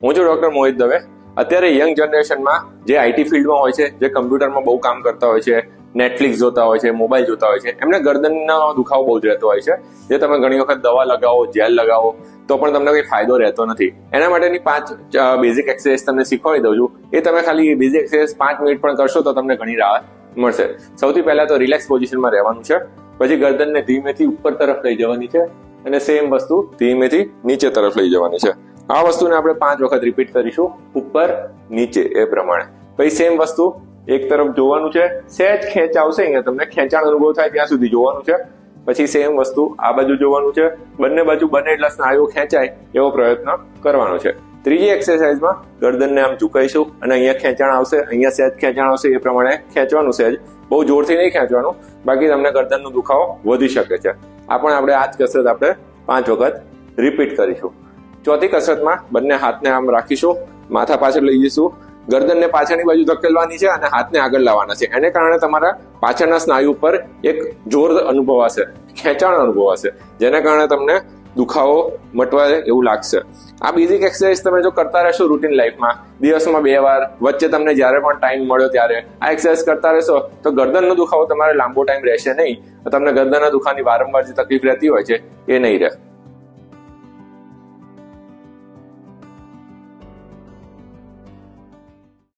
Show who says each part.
Speaker 1: હું છું ડોક્ટર મોહિત દવે. અત્યારે યંગ જનરેશનમાં જે આઈટી ફિલ્ડમાં હોય છે, જે કમ્પ્યુટરમાં બહુ કામ કરતા હોય છે, નેટફ્લિક્સ જોતા હોય છે, મોબાઈલ જોતા હોય છે, એમને ગરદનનો દુખાવો બહુ જ રહેતો હોય છે. જે તમે ઘણી વખત દવા લગાવો, જેલ લગાવો તો પણ તમને કોઈ ફાયદો રહેતો નથી. એના માટેની 5 બેઝિક એક્સરસાઇઝ તમને શીખવાડી દઉં છું. એ તમે ખાલી બેઝિક એક્સરસાઇઝ 5 મિનિટ પણ કરશો તો તમને ઘણી રાહત મળશે. સૌથી પહેલા તો રિલેક્સ પોઝિશનમાં રહેવાનું છે. પછી ગરદનને ધીમેથી ઉપર તરફ લઈ જવાની છે અને સેમ વસ્તુ ધીમેથી નીચે તરફ લઈ જવાની છે. આ વસ્તુને આપણે 5 વખત રિપીટ કરીશું, ઉપર નીચે એ પ્રમાણે. પછી સેમ વસ્તુ એક તરફ જોવાનું છે, સહેજ ખેંચ આવશે, અહીંયા તમને ખેંચાણ અનુભવ થાય ત્યાં સુધી જોવાનું છે. પછી સેમ વસ્તુ આ બાજુ જોવાનું છે, બંને બાજુ બને એટલા સ્નાયુઓ ખેંચાય એવો પ્રયત્ન કરવાનો છે. ત્રીજી એક્સરસાઇઝમાં ગરદનને આમ ઝુકાઈશું અને અહીંયા ખેંચાણ આવશે, અહીંયા સહેજ ખેંચાણ આવશે, એ પ્રમાણે ખેંચવાનું. સહેજ બહુ જોરથી નહીં ખેંચવાનું, બાકી તમને ગરદનનો દુખાવો વધી શકે છે. આ પણ આપણે આ જ કસરત આપણે 5 વખત રિપીટ કરીશું. ચોથી કસરતમાં બંને હાથને આમ રાખીશું, માથા પાછળ લઈ જઈશું, ગરદનને પાછળની બાજુ ધકેલવાની છે અને હાથને આગળ લાવવાના છે. એને કારણે તમારા પાછળના સ્નાયુ પર એક જોર અનુભવાશે, ખેંચાણ અનુભવાશે, જેના કારણે તમને દુખાવો મટવા એવું લાગશે. આ બેઝિક એક્સરસાઇઝ તમે જો કરતા રહેશો રૂટીન લાઈફમાં, દિવસમાં 2 વાર, વચ્ચે તમને જ્યારે પણ ટાઈમ મળ્યો ત્યારે આ એક્સરસાઇઝ કરતા રહેશો તો ગરદનનો દુખાવો તમારે લાંબો ટાઈમ રહેશે નહીં. તમને ગરદનના દુખાવાની વારંવાર જે તકલીફ રહેતી હોય છે એ નહીં રહે.